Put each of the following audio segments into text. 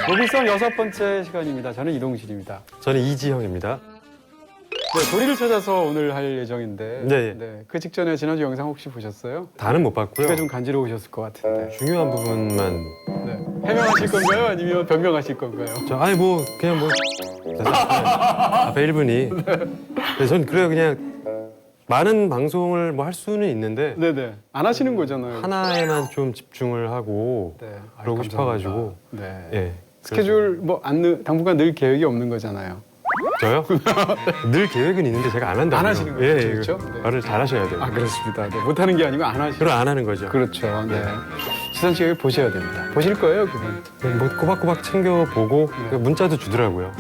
로비송 6번째 시간입니다. 저는 이동실입니다. 저는 이지형입니다. 네, 도리를 찾아서 오늘 할 예정인데 네. 그 직전에 지난주 영상 혹시 보셨어요? 다는 못 봤고요. 귀가 좀 간지러우셨을 것 같은데. 중요한 부분만 네. 해명하실 건가요? 아니면 변명하실 건가요? 아니 뭐 그냥 뭐 앞에 1분이 네, 전 그래요. 그냥 많은 방송을 뭐 할 수는 있는데 네네. 안 하시는 거잖아요. 하나에만 좀 집중을 하고 네. 그러고 감사합니다. 싶어가지고 네. 예. 스케줄 뭐 당분간 늘 계획이 없는 거잖아요. 저요? 늘 계획은 있는데 제가 안 한다고요. 안 하시는 거죠, 예, 그렇죠? 네. 말을 잘 하셔야 돼요. 아 그렇습니다. 네. 못하는 게 아니고 안 하시는. 그럼 안 하는 거죠. 그렇죠. 네. 시선 씨 여기 보셔야 됩니다. 보실 거예요, 그분? 뭐 꼬박꼬박 챙겨보고 문자도 주더라고요.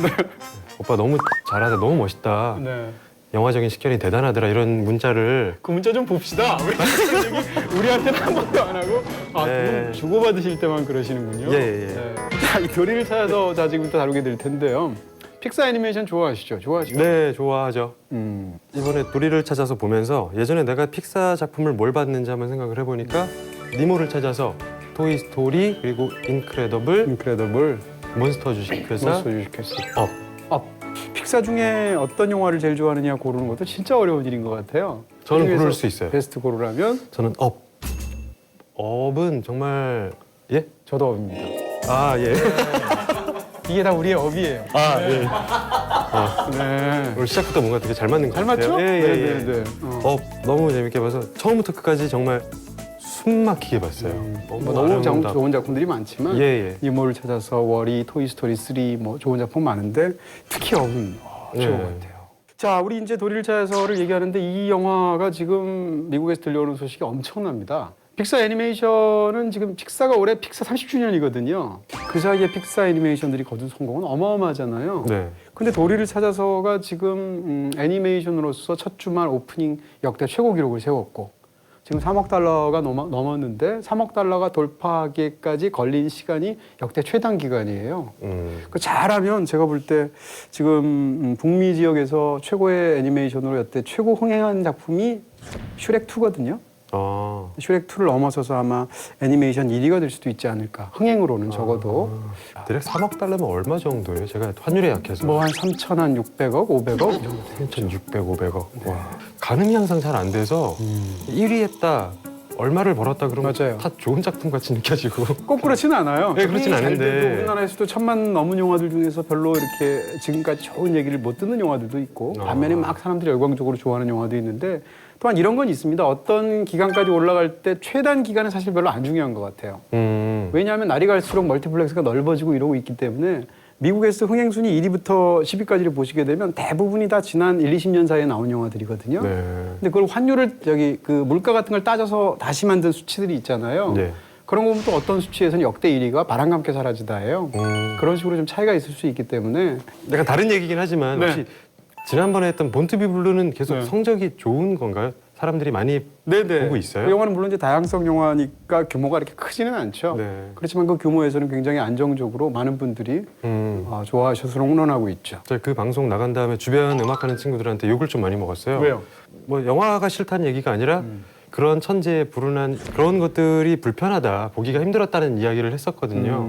오빠 너무 잘하다, 너무 멋있다. 네. 영화적인 식견이 대단하더라 이런 문자를 그 문자 좀 봅시다. 우리한테는 한 번도 안 하고 네. 그분 주고받으실 때만 그러시는군요. 예. 네. 자, 이 도리를 찾아서 지금부터 다루게 될 텐데요. 픽사 애니메이션 좋아하시죠? 좋아하시죠? 네 좋아하죠. 음. 이번에 도리를 찾아서 보면서 예전에 내가 픽사 작품을 뭘 봤는지 한번 생각을 해보니까 니모를 찾아서 토이스토리 그리고 인크레더블 몬스터 주식회사 몬스터 주식회사. 업. 픽사 중에 어떤 영화를 제일 좋아하느냐 고르는 것도 진짜 어려운 일인 것 같아요. 저는 그 중에서 고를 수 있어요. 베스트 고르라면 저는 업. 업은 정말 예? 저도 업입니다. 아 예. 이게 다 우리의 업이에요. 아 예. 네. 오늘 시작부터 뭔가 되게 잘 맞는 것 잘 같아요. 맞죠? 예. 네. 업 너무 재밌게 봐서 처음부터 끝까지 정말 숨 막히게 봤어요. 뭐 너무 좋은 작품들이 많지만 예. 니모를 찾아서 워리, 토이스토리 3 뭐 좋은 작품 많은데 특히 업은 좋은 것 같아요. 자, 우리 이제 도리를 찾아서를 얘기하는데 이 영화가 지금 미국에서 들려오는 소식이 엄청납니다. 픽사 애니메이션은 지금 픽사가 올해 픽사 30주년이거든요. 그 사이에 픽사 애니메이션들이 거둔 성공은 어마어마하잖아요. 네. 근데 도리를 찾아서가 지금 애니메이션으로서 첫 주말 오프닝 역대 최고 기록을 세웠고 지금 3억 달러가 넘었는데 3억 달러가 돌파하기까지 걸린 시간이 역대 최단 기간이에요. 그 잘하면 제가 볼 때 지금 북미 지역에서 최고의 애니메이션으로 여태 최고 흥행한 작품이 슈렉2거든요. 슈렉2를 넘어서서 아마 애니메이션 1위가 될 수도 있지 않을까. 흥행으로는 적어도. 대략 3억 달러면 얼마 정도예요? 제가 환율에 약해서. 뭐 한 3,600억, 500억 이 정도 되죠. 3,600, 500억. 와. 가늠이 항상 잘 안 돼서 1위 했다. 얼마를 벌었다 그러면 맞아요. 다 좋은 작품 같이 느껴지고. 꼭 그렇지는 않아요. 네, 그렇진 잘 않은데. 돼도 우리나라에서도 1,000만 넘은 영화들 중에서 별로 이렇게 지금까지 좋은 얘기를 못 듣는 영화들도 있고 반면에 막 사람들이 열광적으로 좋아하는 영화도 있는데 또한 이런 건 있습니다. 어떤 기간까지 올라갈 때 최단 기간은 사실 별로 안 중요한 것 같아요. 왜냐하면 날이 갈수록 멀티플렉스가 넓어지고 이러고 있기 때문에 미국에서 흥행 순위 1위부터 10위까지를 보시게 되면 대부분이 다 지난 1, 20년 사이에 나온 영화들이거든요. 네. 근데 그걸 환율을 그 물가 같은 걸 따져서 다시 만든 수치들이 있잖아요. 네. 그런 거 보면 또 어떤 수치에서는 역대 1위가 바람과 함께 사라지다예요. 그런 식으로 좀 차이가 있을 수 있기 때문에 약간 다른 얘기긴 하지만 네. 혹시 지난번에 했던 본투비 블루는 계속 네. 성적이 좋은 건가요? 사람들이 많이 보고 있어요? 그 영화는 물론 이제 다양성 영화니까 규모가 이렇게 크지는 않죠. 네. 그렇지만 그 규모에서는 굉장히 안정적으로 많은 분들이 좋아하셔서 롱런하고 있죠. 제가 그 방송 나간 다음에 주변 음악하는 친구들한테 욕을 좀 많이 먹었어요. 왜요? 뭐 영화가 싫다는 얘기가 아니라 그런 천재에 불운한 그런 것들이 불편하다, 보기가 힘들었다는 이야기를 했었거든요.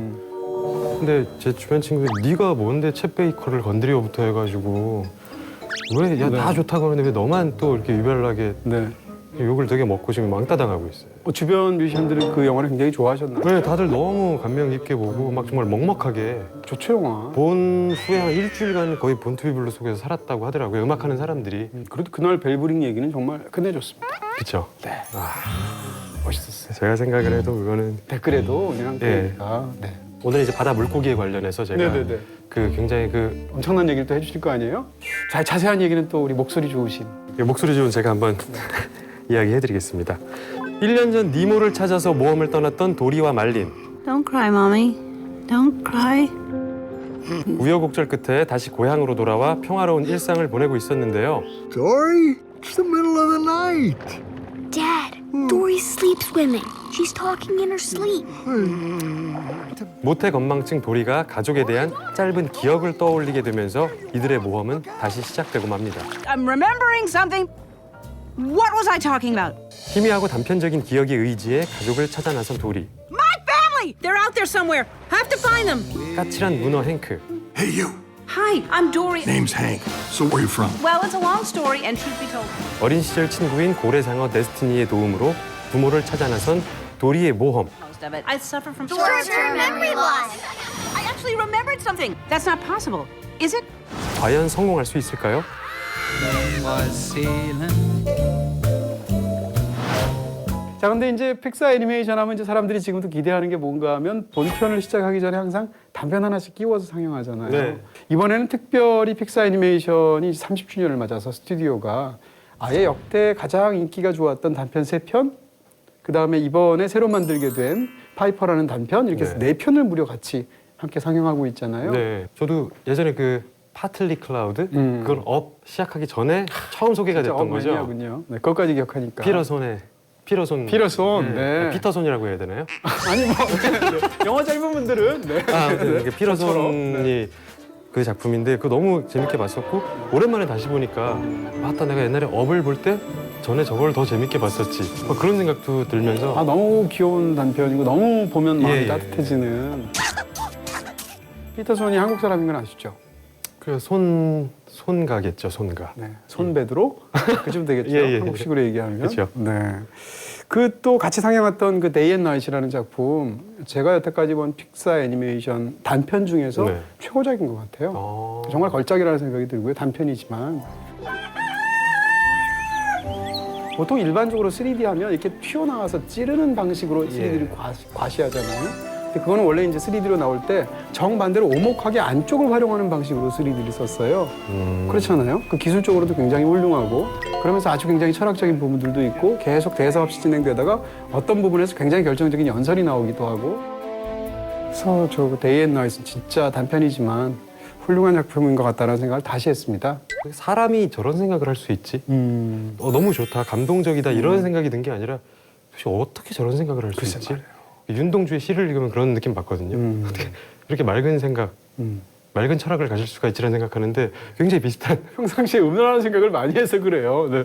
근데 제 주변 친구들이 네가 뭔데 챗 베이커를 건드려부터 해가지고 왜 다 좋다고 하는데 왜 너만 또 이렇게 유별나게 네. 욕을 되게 먹고 지금 왕따당하고 있어요. 주변 뮤지션들은 그 영화를 굉장히 좋아하셨나요? 네, 다들 너무 감명 깊게 보고 막 정말 먹먹하게 좋죠, 영화. 본 후에 한 일주일간 거의 본투비 블루 속에서 살았다고 하더라고요. 음악하는 사람들이. 그래도 그날 벨브링 얘기는 정말 끝내줬습니다. 그렇죠. 네. 멋있었어요. 제가 생각을 해도 그거는 댓글에도 그냥 예. 그러니까. 네. 오늘 이제 바다 물고기에 관련해서 제가 네네네. 그 굉장히 그 엄청난 얘기를 또 해주실 거 아니에요? 자세한 얘기는 또 우리 목소리 좋으신. 목소리 좋은 제가 한번 이야기해드리겠습니다. 1년 전 니모를 찾아서 모험을 떠났던 도리와 말린. Don't cry, Mommy. Don't cry. 우여곡절 끝에 다시 고향으로 돌아와 평화로운 일상을 보내고 있었는데요. Dory, it's the middle of the night. Dad, Dory sleep swimming. She's talking in her sleep. 모태 건망증 도리가 가족에 대한 짧은 기억을 떠올리게 되면서 이들의 모험은 다시 시작되고 맙니다. I'm remembering something. What was I talking about? 희미하고 단편적인 기억에 의지해 가족을 찾아 나선 도리. My family! Hurry! They're out there somewhere. Have to find them. 까칠한 문어 행크. Hey, you. Hi, I'm Dory. Name's Hank. So where you from? Well, it's a long story, and truth be told, 어린 시절 친구인 고래상어 데스티니의 도움으로 부모를 찾아 나선 도리의 모험. most of it. I suffer from Short-term memory loss. I actually remembered something. That's not possible, is it? 과연 성공할 수 있을까요? 자, 근데 이제 픽사 애니메이션 하면 이제 사람들이 지금도 기대하는 게 뭔가 하면 본편을 시작하기 전에 항상 단편 하나씩 끼워서 상영하잖아요. 네. 이번에는 특별히 픽사 애니메이션이 30주년을 맞아서 스튜디오가 아예 역대 가장 인기가 좋았던 단편 3편, 그 다음에 이번에 새로 만들게 된 파이퍼라는 단편, 이렇게 해서 네. 4편을 무려 같이 함께 상영하고 있잖아요. 네, 저도 예전에 그 파틀리 클라우드 그걸 업 시작하기 전에 처음 소개가 진짜 됐던 거죠. 매니아군요. 네, 그것까지 기억하니까. 피러손. 네. 피터손이라고 해야 되나요? 아니 뭐 영화 짧은 분들은 네. 이게 피러손이 그 작품인데 그거 너무 재밌게 봤었고 오랜만에 다시 보니까 맞다 내가 옛날에 업을 볼 때 전에 저걸 더 재밌게 봤었지. 그런 생각도 들면서 아 너무 귀여운 단편이고 너무 보면 마음이 예. 따뜻해지는. 피터손이 한국 사람인 건 아시죠? 그 손가겠죠, 손가. 네, 손베드로 그쯤 되겠죠. 예, 예. 한국식으로 얘기하면. 그렇죠. 네. 그 또 같이 상영했던 그 데이 앤 나잇이라는 작품, 제가 여태까지 본 픽사 애니메이션 단편 중에서 네. 최고작인 것 같아요. 정말 걸작이라는 생각이 들고요. 단편이지만. 보통 일반적으로 3D 하면 이렇게 튀어나와서 찌르는 방식으로 3D를 과시하잖아요. 근데 그거는 원래 이제 3D로 나올 때 정반대로 오목하게 안쪽을 활용하는 방식으로 3D를 썼어요. 그렇잖아요. 그 기술적으로도 굉장히 훌륭하고 그러면서 아주 굉장히 철학적인 부분들도 있고 계속 대사 없이 진행되다가 어떤 부분에서 굉장히 결정적인 연설이 나오기도 하고. 그래서 저 데이 앤 나잇은 진짜 단편이지만 훌륭한 작품인 것 같다는 생각을 다시 했습니다. 사람이 저런 생각을 할 수 있지? 너무 좋다, 감동적이다 이런 생각이 든 게 아니라 도대체 어떻게 저런 생각을 할 수 글쎄 있지? 말이에요. 윤동주의 시를 읽으면 그런 느낌 받거든요. 어떻게 이렇게 맑은 생각, 맑은 철학을 가질 수가 있지라는 생각하는데 굉장히 비슷한. 평상시에 음란한 생각을 많이 해서 그래요. 네.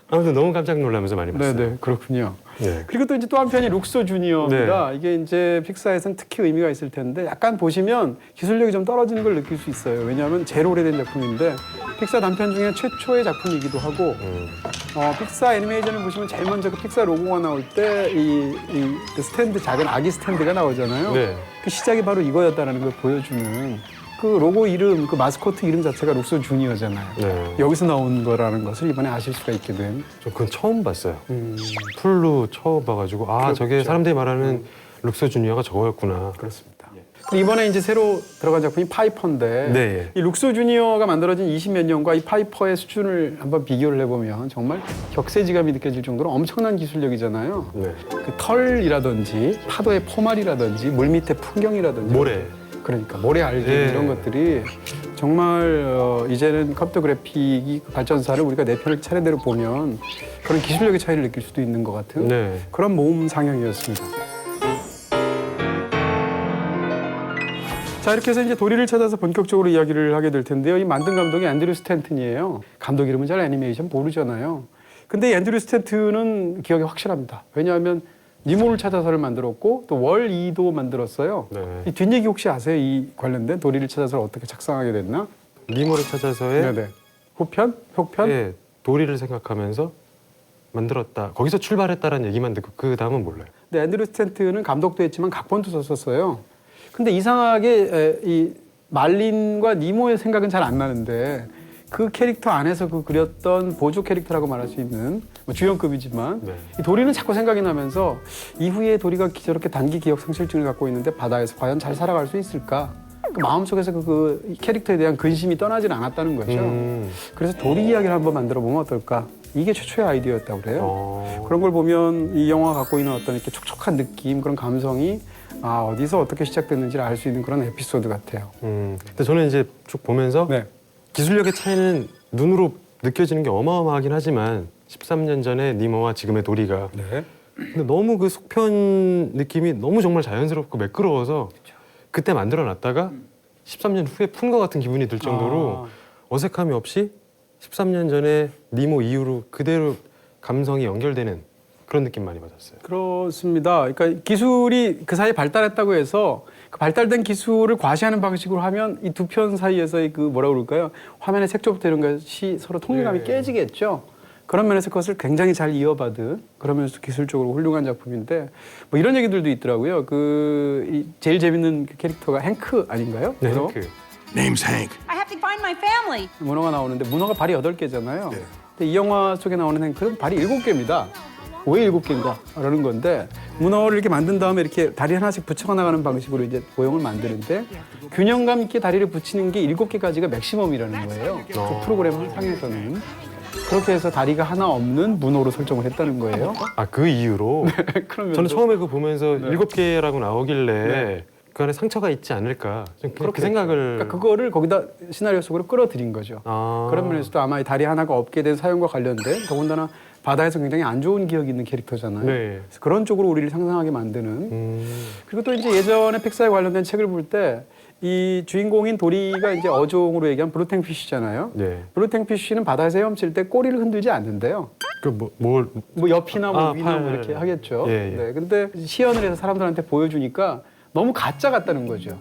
아무튼 너무 깜짝 놀라면서 많이 봤어요. 네, 그렇군요. 네. 그리고 또 이제 또 한편이 룩소 주니어입니다. 이게 이제 픽사에서는 특히 의미가 있을 텐데 약간 보시면 기술력이 좀 떨어지는 걸 느낄 수 있어요. 왜냐하면 제일 오래된 작품인데 픽사 단편 중에 최초의 작품이기도 하고 픽사 애니메이션을 보시면 제일 먼저 그 픽사 로고가 나올 때 그 스탠드, 작은 아기 스탠드가 나오잖아요. 네. 그 시작이 바로 이거였다는 걸 보여주는 그 로고 이름, 그 마스코트 이름 자체가 룩소 주니어잖아요. 네. 여기서 나온 거라는 것을 이번에 아실 수가 있게 된. 저 그건 처음 봤어요. 풀로 처음 봐가지고 저게 사람들이 말하는 룩소 주니어가 저거였구나. 그렇습니다. 이번에 이제 새로 들어간 작품이 파이퍼인데 네. 이 룩소 주니어가 만들어진 20몇 년과 이 파이퍼의 수준을 한번 비교를 해보면 정말 격세지감이 느껴질 정도로 엄청난 기술력이잖아요. 네. 그 털이라든지 파도의 포말이라든지 물 밑의 풍경이라든지 모래. 그러니까 모래 알갱이 네. 이런 것들이 정말 이제는 컴퓨터 그래픽이 발전사를 우리가 내 편을 차례대로 보면 그런 기술력의 차이를 느낄 수도 있는 것 같은 네. 그런 모험 상영이었습니다. 자, 이렇게 해서 이제 도리를 찾아서 본격적으로 이야기를 하게 될 텐데요. 이 만든 감독이 앤드류 스탠튼이에요. 감독 이름은 잘 애니메이션 모르잖아요. 근데 이 앤드류 스탠튼은 기억이 확실합니다. 왜냐하면 니모를 찾아서를 만들었고 또 월2도 만들었어요. 네. 이 뒷얘기 혹시 아세요? 이 관련된 도리를 찾아서를 어떻게 작성하게 됐나? 니모를 찾아서의 네네. 후편? 속편? 예, 도리를 생각하면서 만들었다. 거기서 출발했다라는 얘기만 듣고 그 다음은 몰라요. 근데 앤드류 스탠튼은 감독도 했지만 각본도 썼었어요. 근데 이상하게 이 말린과 니모의 생각은 잘 안 나는데 그 캐릭터 안에서 그 그렸던 보조 캐릭터라고 말할 수 있는 뭐 주연급이지만 네. 이 도리는 자꾸 생각이 나면서 이후에 도리가 저렇게 단기 기억 상실증을 갖고 있는데 바다에서 과연 잘 살아갈 수 있을까? 그 마음속에서 그 캐릭터에 대한 근심이 떠나질 않았다는 거죠. 그래서 도리 이야기를 한번 만들어 보면 어떨까? 이게 최초의 아이디어였다고 그래요. 그런 걸 보면 이 영화가 갖고 있는 어떤 이렇게 촉촉한 느낌, 그런 감성이 어디서 어떻게 시작됐는지를 알 수 있는 그런 에피소드 같아요. 근데 저는 이제 쭉 보면서 네. 기술력의 차이는 눈으로 느껴지는 게 어마어마하긴 하지만 13년 전에 니모와 지금의 도리가 네. 근데 너무 그 속편 느낌이 너무 정말 자연스럽고 매끄러워서 그때 만들어 놨다가 13년 후에 푼 것 같은 기분이 들 정도로 어색함이 없이 13년 전에 니모 이후로 그대로 감성이 연결되는 그런 느낌 많이 받았어요. 그렇습니다. 그러니까 기술이 그 사이에 발달했다고 해서 그 발달된 기술을 과시하는 방식으로 하면 이 두 편 사이에서의 그 뭐라 그럴까요? 화면의 색조부터 이런 것이 서로 통일감이 네. 깨지겠죠. 그런 면에서 그것을 굉장히 잘 이어받은 그러면서 기술적으로 훌륭한 작품인데 뭐 이런 얘기들도 있더라고요. 제일 재밌는 그 캐릭터가 행크 아닌가요? 네, 문어? Name's Hank. I have to find my family. 문어가 나오는데 문어가 발이 8개잖아요. 네. 근데 이 영화 속에 나오는 행크는 발이 7개입니다. 왜 7개인가? 라는 건데 문어를 이렇게 만든 다음에 이렇게 다리 하나씩 붙여 나가는 방식으로 이제 모형을 만드는데 균형감 있게 다리를 붙이는 게 7개까지가 맥시멈이라는 거예요. 그 프로그램 상에서는. 그렇게 해서 다리가 하나 없는 문어로 설정을 했다는 거예요. 아, 그 이유로? 그러면 저는 처음에 그거 보면서 네. 7개라고 나오길래 네. 그 안에 상처가 있지 않을까. 좀 그 그렇게 생각을. 그러니까 그거를 거기다 시나리오 속으로 끌어들인 거죠. 아. 그런 면에서도 아마 이 다리 하나가 없게 된 사연과 관련된 더군다나 바다에서 굉장히 안 좋은 기억이 있는 캐릭터잖아요. 네. 그래서 그런 쪽으로 우리를 상상하게 만드는. 그리고 또 이제 예전에 픽사에 관련된 책을 볼 때 이 주인공인 도리가 이제 어종으로 얘기한 블루탱피쉬잖아요. 네. 블루탱피쉬는 바다에서 헤엄칠 때 꼬리를 흔들지 않는데요. 뭘. 뭐 옆이나 뭐 아, 위나 뭐 팔. 이렇게 하겠죠. 예, 예. 네, 근데 시연을 해서 사람들한테 보여주니까 너무 가짜 같다는 거죠.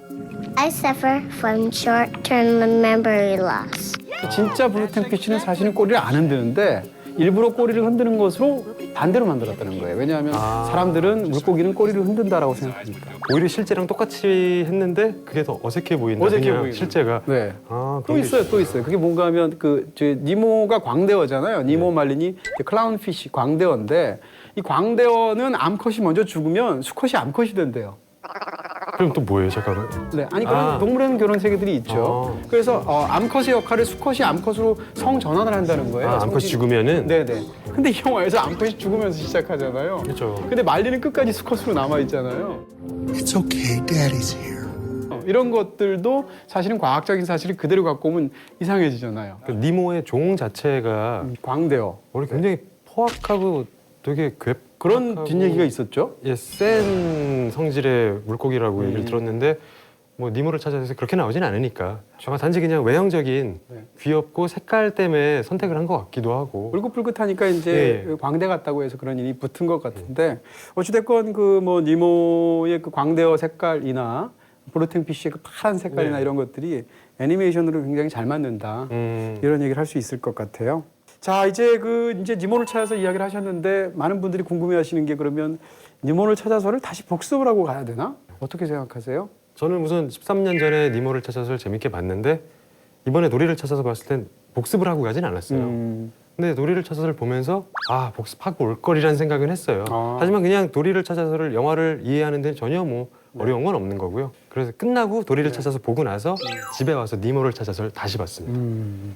I suffer from short-term memory loss. 진짜 블루탱피쉬는 사실은 꼬리를 안 흔드는데 일부러 꼬리를 흔드는 것으로 반대로 만들었다는 거예요. 왜냐하면 사람들은 물고기는 꼬리를 흔든다라고 생각하니까. 오히려 실제랑 똑같이 했는데 그게 더 어색해 보인다. 어색해 그냥 보이는. 실제가. 네. 아, 또 그런 게 있어요, 또 있어요. 그게 뭔가 하면 니모가 광대어잖아요. 니모 말린이 클라운피쉬 광대어인데 이 광대어는 암컷이 먼저 죽으면 수컷이 암컷이 된대요. 그럼 또 뭐예요? 잠깐만. 네, 아니 그런 동물에는 그런 세계들이 있죠. 그래서 암컷의 역할을 수컷이 암컷으로 성 전환을 한다는 거예요. 아, 암컷이 죽으면? 네네. 근데 이 영화에서 암컷이 죽으면서 시작하잖아요. 그렇죠. 근데 말리는 끝까지 수컷으로 남아 있잖아요. It's okay, Daddy's here. 이런 것들도 사실은 과학적인 사실을 그대로 갖고 오면 이상해지잖아요. 그 니모의 종 자체가 광대어. 원래 굉장히 포악하고 되게 그런 뒷얘기가 있었죠. 예, 센 성질의 물고기라고 얘기를 들었는데 뭐 니모를 찾아서 그렇게 나오진 않으니까 아마 단지 그냥 외형적인 네. 귀엽고 색깔 때문에 선택을 한 것 같기도 하고. 울긋불긋하니까 이제 예. 광대 같다고 해서 그런 일이 붙은 것 같은데 어찌됐건 그 뭐 니모의 그 광대어 색깔이나 블루탱피쉬의 그 파란 색깔이나 네. 이런 것들이 애니메이션으로 굉장히 잘 맞는다 이런 얘기를 할 수 있을 것 같아요. 자 이제 이제 니모를 찾아서 이야기를 하셨는데 많은 분들이 궁금해하시는 게 그러면 니모를 찾아서를 다시 복습을 하고 가야 되나? 어떻게 생각하세요? 저는 우선 13년 전에 니모를 찾아서를 재밌게 봤는데 이번에 도리를 찾아서 봤을 땐 복습을 하고 가진 않았어요. 근데 도리를 찾아서를 보면서 복습하고 올 거리라는 생각은 했어요. 하지만 그냥 도리를 찾아서를 영화를 이해하는 데는 전혀 뭐 어려운 건 없는 거고요. 그래서 끝나고 도리를 찾아서 보고 나서 집에 와서 니모를 찾아서를 다시 봤습니다.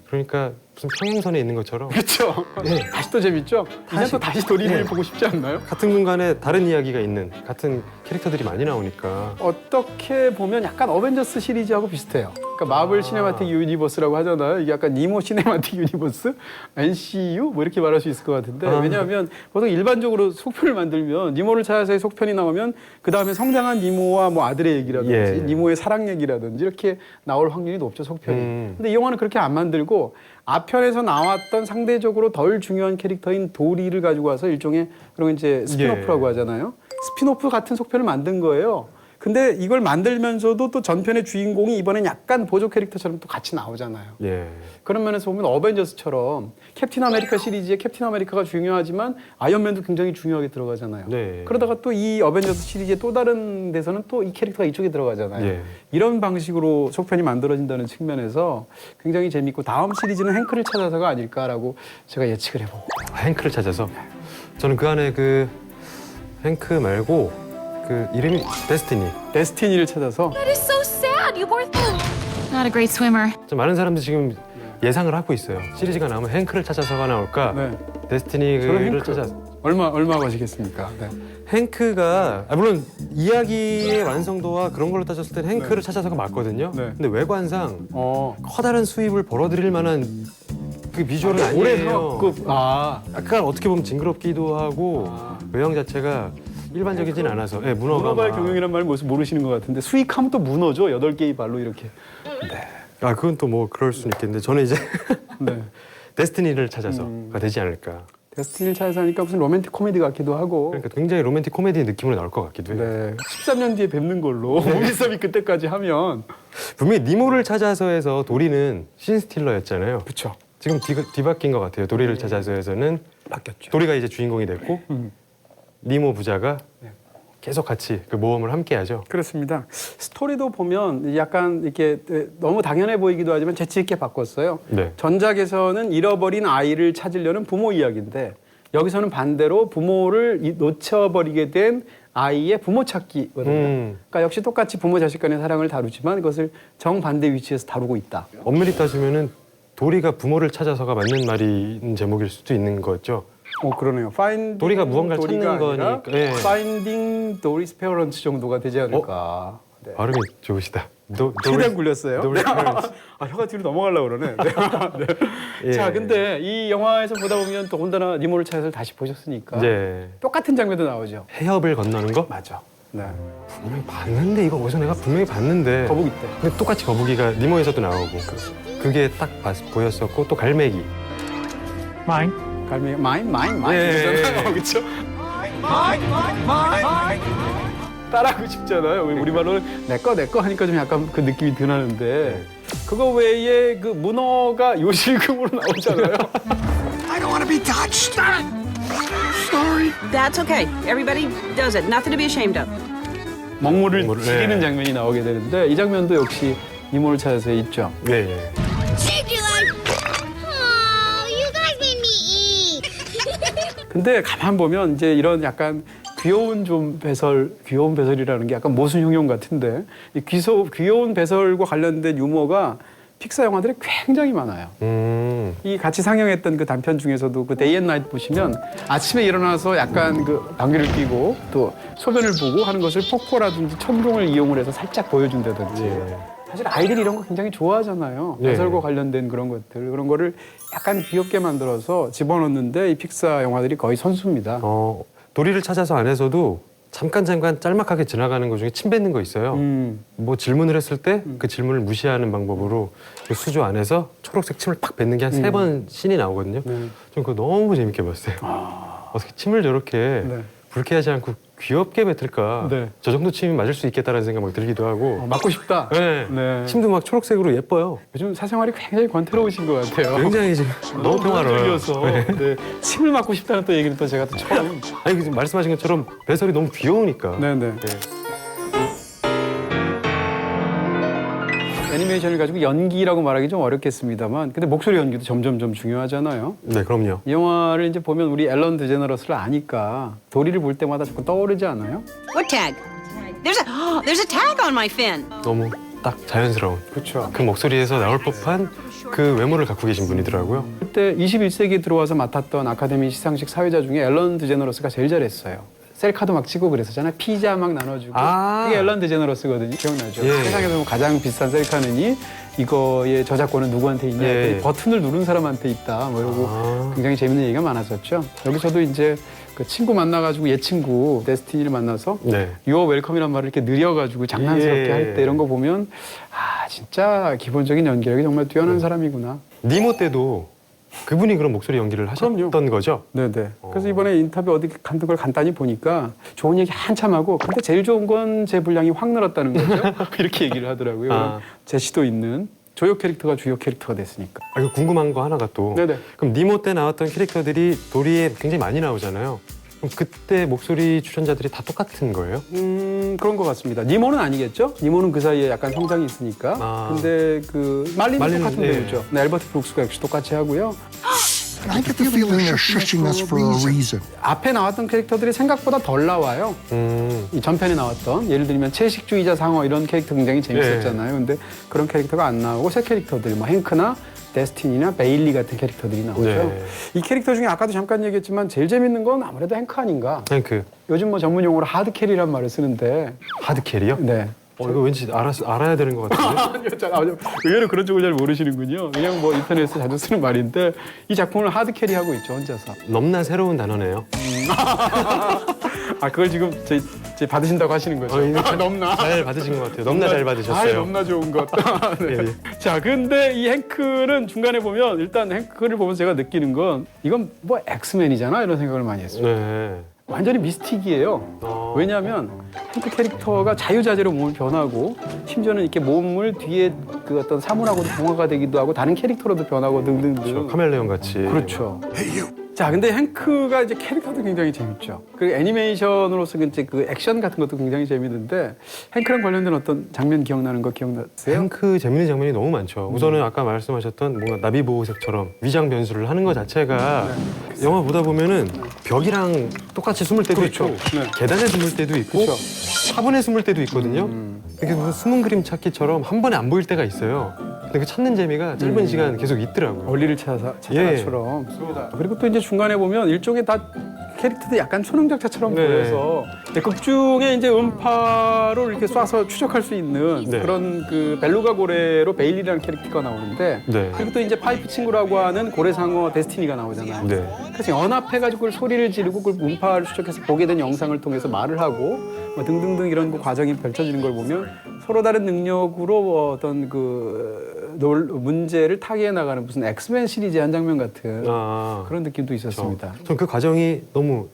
그러니까 무슨 평행선에 있는 것처럼 그렇죠. 다시 또 재밌죠? 이제 또 다시 도리를 보고 싶지 않나요? 같은 공간에 다른 이야기가 있는 같은 캐릭터들이 많이 나오니까 어떻게 보면 약간 어벤져스 시리즈하고 비슷해요. 그러니까 마블 시네마틱 유니버스라고 하잖아요. 이게 약간 니모 시네마틱 유니버스, NCU 뭐 이렇게 말할 수 있을 것 같은데 왜냐하면 보통 일반적으로 속편을 만들면 니모를 찾아서의 속편이 나오면 그 다음에 성장한 니모와 뭐 아들의 얘기라든지 예. 니모의 사랑 얘기라든지 이렇게 나올 확률이 높죠 속편이. 근데 이 영화는 그렇게 안 만들고 앞편에서 나왔던 상대적으로 덜 중요한 캐릭터인 도리를 가지고 와서 일종의 그런 이제 스피노프라고 예. 하잖아요. 스피노프 같은 속편을 만든 거예요. 근데 이걸 만들면서도 또 전편의 주인공이 이번엔 약간 보조 캐릭터처럼 또 같이 나오잖아요. 예. 그런 면에서 보면 어벤져스처럼 캡틴 아메리카 시리즈에 캡틴 아메리카가 중요하지만 아이언맨도 굉장히 중요하게 들어가잖아요. 네. 그러다가 또 이 어벤져스 시리즈의 또 다른 데서는 또 이 캐릭터가 이쪽에 들어가잖아요. 예. 이런 방식으로 속편이 만들어진다는 측면에서 굉장히 재밌고 다음 시리즈는 행크를 찾아서가 아닐까라고 제가 예측을 해봅니다. 행크를 찾아서 저는 그 안에 그 행크 말고 그 이름이 데스티니. 데스티니를 찾아서 That is so sad. You poor thing. Not a great swimmer. 좀 많은 사람들이 지금 예상을 하고 있어요. 시리즈가 나오면 행크를 찾아서가 나올까? 네. 데스티니를 저는 행크. 찾아. 얼마 가시겠습니까? 네. 행크가 물론 이야기의 완성도와 그런 걸로 따졌을 때는 행크를 찾아서가 맞거든요. 네. 근데 외관상 어. 커다란 수입을 벌어들일 만한 그 비주얼은 올해 아니에요. 상업급 약간 어떻게 보면 징그럽기도 하고 외형 자체가 일반적이진 않아서 문어가 문어발 막- 경영이란 말 모르시는 것 같은데 수익하면 또 문어죠. 8개의 발로 이렇게. 그건 또 뭐 그럴 수는 있겠는데 저는 이제 네. 데스티니를 찾아서가 되지 않을까. 데스티니를 찾아서 하니까 무슨 로맨틱 코미디 같기도 하고. 그러니까 굉장히 로맨틱 코미디 느낌으로 나올 것 같기도 해요. 네. 13년 뒤에 뵙는 걸로 무비썸이 그때까지 하면. 분명히 니모를 찾아서에서 도리는 신스틸러였잖아요. 그렇죠. 지금 뒤바뀐 것 같아요. 도리를 찾아서에서는 바뀌었죠. 도리가 이제 주인공이 됐고 니모 부자가 계속 같이 그 모험을 함께하죠. 그렇습니다. 스토리도 보면 약간 이렇게 너무 당연해 보이기도 하지만 재치 있게 바꿨어요. 네. 전작에서는 잃어버린 아이를 찾으려는 부모 이야기인데 여기서는 반대로 부모를 놓쳐버리게 된 아이의 부모 찾기거든요. 그러니까 역시 똑같이 부모 자식 간의 사랑을 다루지만 그것을 정반대 위치에서 다루고 있다. 엄밀히 따지면은 도리가 부모를 찾아서가 맞는 말인 제목일 수도 있는 거죠. 그러네요. Finding 도리가 무언가를 도리가 찾는 아니라 거니까. 예. Finding Dory's Parents 정도가 되지 않을까. 네. 발음이 좋으시다. 최대한 굴렸어요. 도리 혀가 뒤로 넘어가려고 그러네. 네. 예. 자, 근데 이 영화에서 보다 보면 또 혼자나 니모를 찾아서 다시 보셨으니까 이제 똑같은 장면도 나오죠. 해협을 건너는 거? 맞아. 네. 분명히 봤는데 이거 어디서 내가 분명히 봤는데 거북이 때. 근데 똑같이 거북이가 니모에서도 나오고 그게 딱 보였었고 또 갈매기 갈매기 마인 예. 이러잖아요. 그렇죠? 따라하고 싶잖아요. 우리말로는 내꺼 하니까 좀 약간 그 느낌이 드나는데 그거 외에 그 문어가 요실금으로 나오잖아요. I don't want to be touched. Sorry. That's okay. Everybody does it. Nothing to be ashamed of. 먹물을 먹물을, 죽이는 네. 장면이 나오게 되는데 이 장면도 역시 니모를 찾아서 있죠. 네, 예. Saved your life. Oh, you guys made me eat. 근데 가만 보면 이제 이런 약간 귀여운 배설이라는 게 약간 모순 형용 같은데 이 귀여운 배설과 관련된 유머가 픽사 영화들이 굉장히 많아요. 이 같이 상영했던 그 단편 중에서도 그 데이 앤 나이트 보시면 아침에 일어나서 약간 그 방귀를 뀌고 또 소변을 보고 하는 것을 폭포라든지 천둥을 이용을 해서 살짝 보여준다든지 사실 아이들이 이런 거 굉장히 좋아하잖아요. 네. 배설과 관련된 그런 것들 그런 거를 약간 귀엽게 만들어서 집어넣는데 이 픽사 영화들이 거의 선수입니다. 도리를 찾아서 안에서도 잠깐 짤막하게 지나가는 것 중에 침 뱉는 거 있어요. 뭐 질문을 했을 때 그 질문을 무시하는 방법으로 그 수조 안에서 초록색 침을 팍 뱉는 게 한 3번 씬이 나오거든요. 전 그거 너무 재밌게 봤어요. 어떻게 침을 저렇게 네. 불쾌하지 않고 귀엽게 뱉을까? 네. 저 정도 침이 맞을 수 있겠다라는 생각 막 들기도 하고. 맞고 싶다. 네. 네. 침도 막 초록색으로 예뻐요. 요즘 사생활이 굉장히 권태로우신 것 같아요. 굉장히 지금 너무 평화로워요. 들려서 네. 침을 맞고 싶다는 또 얘기를 또 제가 또 처음. 아니 지금 말씀하신 것처럼 배설이 너무 귀여우니까. 네네. 애니메이션을 가지고 연기라고 말하기 좀 어렵겠습니다만, 근데 목소리 연기도 점점 중요하잖아요. 네, 그럼요. 이 영화를 이제 보면 우리 앨런 드제너러스를 아니까 도리를 볼 때마다 자꾸 떠오르지 않아요? What tag? There's a tag on my fin. 너무 딱 자연스러운 그렇죠. 그 목소리에서 나올 법한 그 외모를 갖고 계신 분이더라고요. 그때 21세기에 들어와서 맡았던 아카데미 시상식 사회자 중에 앨런 드제너러스가 제일 잘했어요. 셀카도 막 찍고 그랬었잖아요. 피자 막 나눠주고. 아. 그게 앨런 드제너러스거든요. 기억나죠? 예. 세상에서 뭐 가장 비싼 셀카는이 이거의 저작권은 누구한테 있냐? 예. 했더니 버튼을 누른 사람한테 있다. 뭐 이러고 아. 굉장히 재밌는 얘기가 많았었죠. 여기서도 이제 그 친구 만나가지고 옛 친구 데스티니를 만나서 네. 유어 웰컴이란 말을 이렇게 느려가지고 장난스럽게 예. 할 때 이런 거 보면 아 진짜 기본적인 연기력이 정말 뛰어난 사람이구나. 니모 때도 그분이 그런 목소리 연기를 하셨던 그럼요. 거죠? 네네. 그래서 이번에 인터뷰 어디 간걸 간단히 보니까 좋은 얘기 한참 하고 근데 제일 좋은 건 제 분량이 확 늘었다는 거죠. 이렇게 얘기를 하더라고요. 아. 제시도 있는 조역 캐릭터가 주요 캐릭터가 됐으니까. 아, 이거 궁금한 거 하나가 또. 네네. 그럼 니모 때 나왔던 캐릭터들이 도리에 굉장히 많이 나오잖아요. 그럼 그때 목소리 출연자들이 다 똑같은 거예요? 그런 것 같습니다. 니모는 아니겠죠? 니모는 그 사이에 약간 성장이 있으니까. 아. 근데 그 말리는 말리는, 똑같은 예. 배우죠. 네, 알버트 브룩스가 역시 똑같이 하고요. I get the feeling they're shushing us for a reason. 앞에 나왔던 캐릭터들이 생각보다 덜 나와요. 이 전편에 나왔던 예를 들면 채식주의자 상어 이런 캐릭터 굉장히 재밌었잖아요. 근데 그런 캐릭터가 안 나오고 새 캐릭터들 뭐 행크나 데스티니나 베일리 같은 캐릭터들이 나오죠. 네. 이 캐릭터 중에 아까도 잠깐 얘기했지만 제일 재밌는 건 아무래도 행크 아닌가. 그 요즘 뭐 전문 용어로 하드 캐리란 말을 쓰는데 하드 캐리요? 네. 이거 왠지 알아야 되는 것 같은데. 의외로 그런 쪽을 잘 모르시는군요. 그냥 뭐 인터넷에서 자주 쓰는 말인데 이 작품을 하드 캐리하고 있죠 혼자서. 넘나 새로운 단어네요. 아 그걸 지금 제 받으신다고 하시는 거죠? 이거 참 넘나? 잘 받으신 것 같아요. 너무나 잘 받으셨어요. 아, 넘나 좋은 것. 네. 예, 예. 자, 근데 이 행크는 중간에 보면 일단 행크를 보면서 제가 느끼는 건 이건 뭐 엑스맨이잖아 이런 생각을 많이 했어요. 네. 완전히 미스틱이에요. 왜냐하면 행크 캐릭터가 자유자재로 몸을 변하고 심지어는 이렇게 몸을 뒤에 그 어떤 사물하고도 동화가 되기도 하고 다른 캐릭터로도 변하고 등등등. 그렇죠. 카멜레온 같이. 그렇죠. Hey, you. 자, 근데 행크가 이제 캐릭터도 굉장히 재밌죠. 그리고 애니메이션으로서 이제 그 액션 같은 것도 굉장히 재밌는데 행크랑 관련된 어떤 장면 기억나는 거 기억나세요? 행크 재밌는 장면이 너무 많죠. 우선은 아까 말씀하셨던 뭔가 나비보호색처럼 위장 변수를 하는 것 자체가 영화 보다 보면은 벽이랑 똑같이 숨을 때도 그렇죠. 있고 네. 계단에 숨을 때도 있고 그렇죠. 화분에 숨을 때도 있거든요. 이게 무슨 숨은 그림 찾기처럼 한 번에 안 보일 때가 있어요. 근데 그 찾는 재미가 짧은 시간 계속 있더라고요. 원리를 찾아처럼. 그리고 또 이제 중간에 보면 일종의 다 캐릭터도 약간 초능력자처럼 네. 보여서 근데 극 중에 이제 음파로 이렇게 쏴서 추적할 수 있는 네. 그런 그 벨루가 고래로 베일리라는 캐릭터가 나오는데 네. 그리고 또 이제 파이프 친구라고 하는 고래상어 데스티니가 나오잖아요. 네. 그래서 연합해가지고 그걸 소리를 지르고 그걸 음파를 추적해서 보게 된 영상을 통해서 말을 하고 뭐 등등등 이런 그 과정이 펼쳐지는 걸 보면 서로 다른 능력으로 어떤 그 문제를 타개해 나가는 무슨 엑스맨 시리즈의 한 장면 같은 그런 느낌도 있었습니다. 전 그 과정이 너무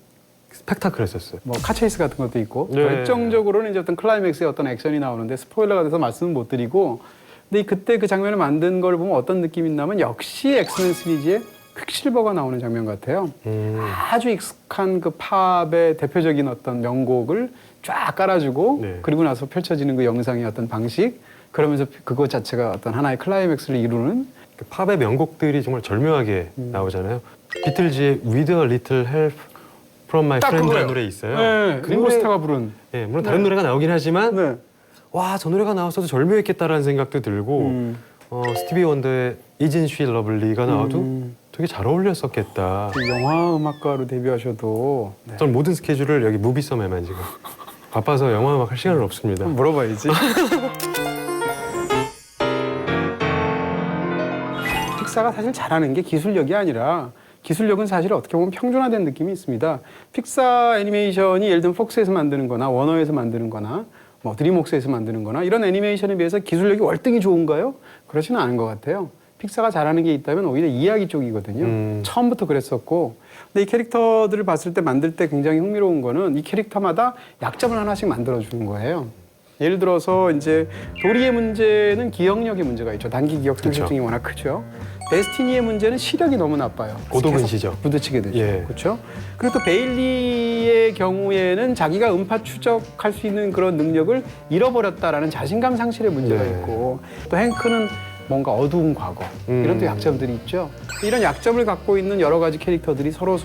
스펙타클했었어요. 뭐 카체이스 같은 것도 있고 네. 결정적으로는 이제 어떤 클라이맥스의 어떤 액션이 나오는데 스포일러가 돼서 말씀은 못 드리고 근데 그때 그 장면을 만든 걸 보면 어떤 느낌이 있냐면 역시 엑스맨 시리즈의 퀵실버가 나오는 장면 같아요. 아주 익숙한 그 팝의 대표적인 어떤 명곡을 쫙 깔아주고 네. 그리고 나서 펼쳐지는 그 영상의 어떤 방식 그러면서 그것 자체가 어떤 하나의 클라이맥스를 이루는 그 팝의 명곡들이 정말 절묘하게 나오잖아요. 비틀즈의 With a Little Help From My 딱 Friend라는 그거예요. 노래 있어요. 네, 그 링고스타가 부른 예, 물론 다른 노래가 나오긴 하지만 네. 와, 저 노래가 나왔어도 절묘했겠다라는 생각도 들고 스티비 원더의 Isn't She Lovely가 나와도 되게 잘 어울렸었겠다. 영화 음악가로 데뷔하셔도 네. 전 모든 스케줄을 여기 무비썸에만 지금 바빠서 영화 음악 할 시간은 없습니다. 물어봐야지. 픽사가 사실 잘하는 게 기술력이 아니라 기술력은 사실 어떻게 보면 평준화된 느낌이 있습니다. 픽사 애니메이션이 예를 들면 폭스에서 만드는 거나 워너에서 만드는 거나 뭐 드림웍스에서 만드는 거나 이런 애니메이션에 비해서 기술력이 월등히 좋은가요? 그렇지는 않은 것 같아요. 픽사가 잘하는 게 있다면 오히려 이야기 쪽이거든요. 처음부터 그랬었고. 근데 이 캐릭터들을 봤을 때 만들 때 굉장히 흥미로운 거는 이 캐릭터마다 약점을 하나씩 만들어주는 거예요. 예를 들어서 이제 도리의 문제는 기억력의 문제가 있죠. 단기 기억 상실증이 워낙 크죠. 데스티니의 문제는 시력이 너무 나빠요. 고도근시죠. 부딪히게 되죠. 예. 그렇죠. 그리고 또 베일리의 경우에는 자기가 음파 추적할 수 있는 그런 능력을 잃어버렸다라는 자신감 상실의 문제가 네. 있고 또 행크는 뭔가 어두운 과거 이런 또 약점들이 있죠. 이런 약점을 갖고 있는 여러 가지 캐릭터들이 서로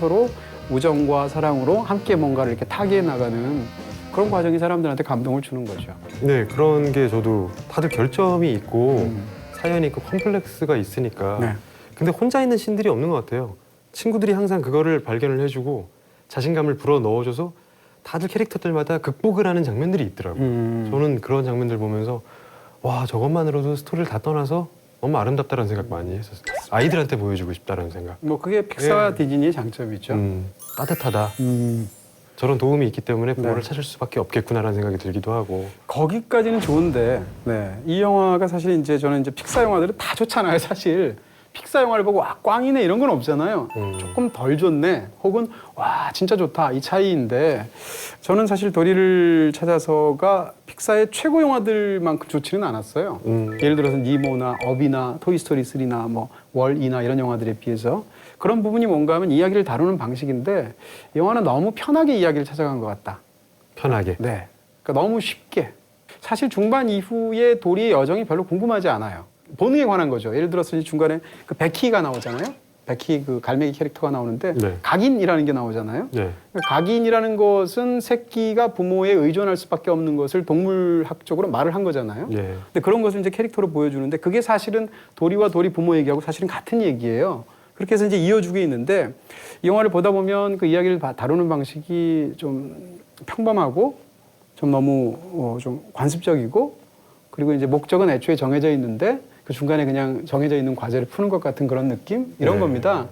우정과 사랑으로 함께 뭔가를 이렇게 타개해 나가는 그런 과정이 사람들한테 감동을 주는 거죠. 네, 그런 게 저도 다들 결점이 있고 사연이 있고 컴플렉스가 있으니까. 네. 근데 혼자 있는 신들이 없는 것 같아요. 친구들이 항상 그거를 발견을 해주고 자신감을 불어 넣어줘서 다들 캐릭터들마다 극복을 하는 장면들이 있더라고요. 저는 그런 장면들 보면서 와, 저것만으로도 스토리를 다 떠나서 너무 아름답다는 생각 많이 했었어요. 아이들한테 보여주고 싶다는 생각. 뭐 그게 픽사와 예. 디즈니의 장점이죠. 따뜻하다. 저런 도움이 있기 때문에 부모를 네. 찾을 수밖에 없겠구나라는 생각이 들기도 하고. 거기까지는 좋은데, 네. 이 영화가 사실 이제 저는 이제 픽사 영화들은 다 좋잖아요, 사실. 픽사 영화를 보고 와, 꽝이네 이런 건 없잖아요. 조금 덜 좋네, 혹은 와, 진짜 좋다 이 차이인데 저는 사실 도리를 찾아서가 픽사의 최고 영화들만큼 좋지는 않았어요. 예를 들어서 니모나 업이나 토이스토리 3나 뭐 월이나 이런 영화들에 비해서 그런 부분이 뭔가 하면 이야기를 다루는 방식인데 이 영화는 너무 편하게 이야기를 찾아간 것 같다. 편하게. 네. 그러니까 너무 쉽게. 사실 중반 이후에 도리의 여정이 별로 궁금하지 않아요. 본능에 관한 거죠. 예를 들어서 중간에 그 베키가 나오잖아요. 베키 그 갈매기 캐릭터가 나오는데 네. 각인이라는 게 나오잖아요. 네. 각인이라는 것은 새끼가 부모에 의존할 수밖에 없는 것을 동물학적으로 말을 한 거잖아요. 네. 근데 그런 것을 이제 캐릭터로 보여주는데 그게 사실은 도리와 도리 부모 얘기하고 사실은 같은 얘기예요. 그렇게 해서 이제 이어주고 있는데 이 영화를 보다 보면 그 이야기를 다루는 방식이 좀 평범하고 좀 너무 좀 관습적이고 그리고 이제 목적은 애초에 정해져 있는데 그 중간에 그냥 정해져 있는 과제를 푸는 것 같은 그런 느낌? 이런 네. 겁니다.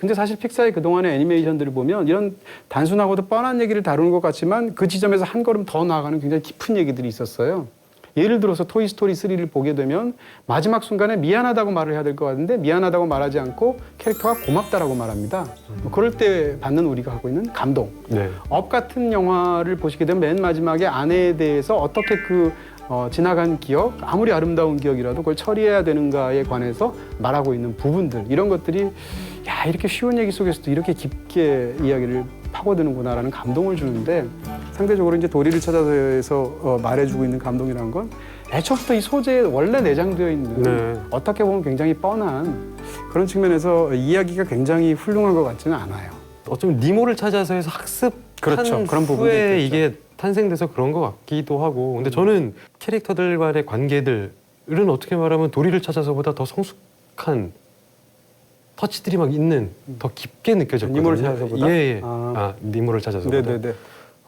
근데 사실 픽사의 그동안의 애니메이션들을 보면 이런 단순하고도 뻔한 얘기를 다루는 것 같지만 그 지점에서 한 걸음 더 나아가는 굉장히 깊은 얘기들이 있었어요. 예를 들어서 토이스토리 3를 보게 되면 마지막 순간에 미안하다고 말을 해야 될 것 같은데 미안하다고 말하지 않고 캐릭터가 고맙다라고 말합니다. 그럴 때 받는 우리가 하고 있는 감동. 네. 업 같은 영화를 보시게 되면 맨 마지막에 아내에 대해서 어떻게 지나간 기억, 아무리 아름다운 기억이라도 그걸 처리해야 되는가에 관해서 말하고 있는 부분들, 이런 것들이 야, 이렇게 쉬운 얘기 속에서도 이렇게 깊게 이야기를 파고드는구나라는 감동을 주는데, 상대적으로 이제 도리를 찾아서에서 말해주고 있는 감동이라는 건 애초부터 이 소재에 원래 내장되어 있는 네. 어떻게 보면 굉장히 뻔한 그런 측면에서 이야기가 굉장히 훌륭한 것 같지는 않아요. 어쩌면 니모를 찾아서해서 학습한 그렇죠. 그런 부분도 후에 있겠죠. 이게 탄생돼서 그런 것 같기도 하고. 근데 저는 캐릭터들 간의 관계들은 어떻게 말하면 도리를 찾아서보다 더 성숙한 터치들이 막 있는, 더 깊게 느껴졌거든요. 니모를 찾아서보다? 예. 아. 니모를 찾아서보다. 네네네.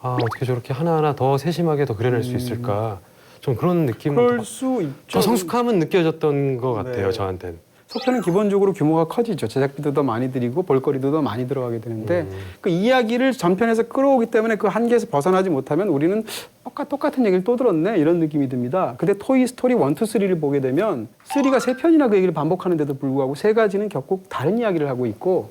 아, 어떻게 저렇게 하나하나 더 세심하게 더 그려낼 수 있을까. 좀 그런 느낌은 그럴 더, 수 있죠. 더 성숙함은 느껴졌던 것 같아요, 네. 저한테는. 속편은 기본적으로 규모가 커지죠. 제작비도 더 많이 들이고 볼거리도 더 많이 들어가게 되는데 그 이야기를 전편에서 끌어오기 때문에 그 한계에서 벗어나지 못하면 우리는 똑같은 얘기를 또 들었네 이런 느낌이 듭니다. 근데 토이 스토리 1, 2, 3를 보게 되면 3가 3편이나 그 얘기를 반복하는데도 불구하고 3가지는 결국 다른 이야기를 하고 있고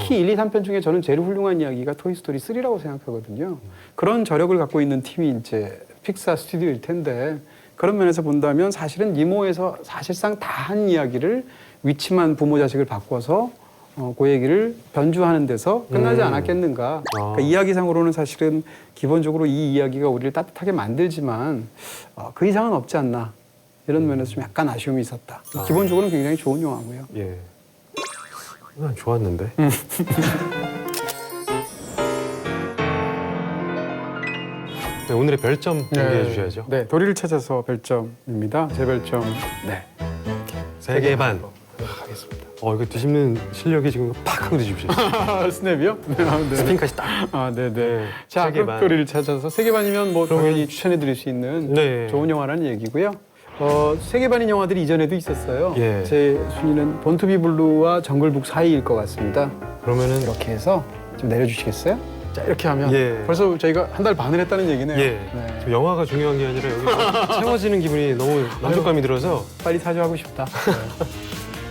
특히 1, 2, 3편 중에 저는 제일 훌륭한 이야기가 토이 스토리 3라고 생각하거든요. 그런 저력을 갖고 있는 팀이 이제 픽사 스튜디오일 텐데 그런 면에서 본다면 사실은 니모에서 사실상 다 한 이야기를 위치만 부모 자식을 바꿔서 그 얘기를 변주하는 데서 끝나지 않았겠는가. 그러니까 이야기상으로는 사실은 기본적으로 이 이야기가 우리를 따뜻하게 만들지만 그 이상은 없지 않나. 이런 면에서 좀 약간 아쉬움이 있었다. 기본적으로는 굉장히 좋은 영화고요. 예. 난 좋았는데. 네, 오늘의 별점 공개해 주셔야죠. 네, 도리를 찾아서 별점입니다. 제 별점 네. 3개 반. 하겠습니다. 이거 뒤집는 실력이 지금 팍 하고 뒤집으셨어요. 스냅이요? 네, 네. 스핀까지 딱. 아, 네, 네. 네, 자, 세계 반. 도리를 찾아서 세계 반이면 뭐 그러면- 당연히 추천해드릴 수 있는 네. 좋은 영화라는 얘기고요. 세계 반인 영화들이 이전에도 있었어요. 예. 제 순위는 본투비 블루와 정글북 사이일 것 같습니다. 그러면은 이렇게 해서 좀 내려주시겠어요? 자, 이렇게 하면 예. 벌써 저희가 한 달 반을 했다는 얘기네요. 예. 네. 저 영화가 중요한 게 아니라 여기 뭐 채워지는 기분이 너무 만족감이 들어서 빨리 사죄하고 싶다.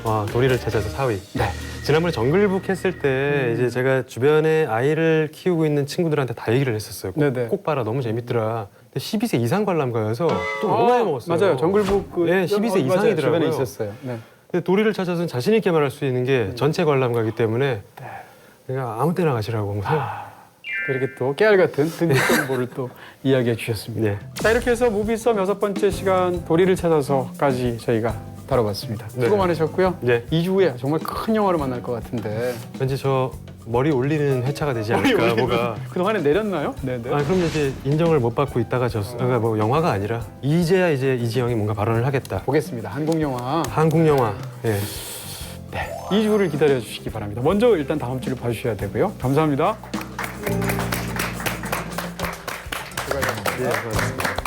와, 도리를 찾아서 4위. 네. 지난번에 정글북 했을 때 이제 제가 주변에 아이를 키우고 있는 친구들한테 다 얘기를 했었어요. 네네. 꼭 봐라, 너무 재밌더라. 근데 12세 이상 관람가여서 또 너무 많이 먹었어요. 맞아요. 정글북 네, 12세 맞아요. 이상이더라고요. 주변에 있었어요. 네. 근데 도리를 찾아서는 자신 있게 말할 수 있는 게 전체 관람가기 때문에 그러니까 아무 때나 가시라고 항상. 이렇게 또 깨알 같은 등급 정보를 또 이야기해 주셨습니다. 네. 자, 이렇게 해서 무비썸 6번째 시간 도리를 찾아서까지 저희가 다뤄봤습니다. 수고 네. 많으셨고요. 네. 2주 후에 정말 큰 영화를 만날 것 같은데. 왠지 저 머리 올리는 회차가 되지 않을까 뭐가. 그동안에 내렸나요? 네네. 아, 그럼 이제 인정을 못 받고 있다가 그러니까 뭐 영화가 아니라 이제야 이제 이지영이 뭔가 발언을 하겠다. 보겠습니다. 한국 영화. 한국 영화. 예. 2주 후를 기다려 주시기 바랍니다. 먼저 일단 다음 주를 봐주셔야 되고요. 감사합니다. 네, 고맙습니다.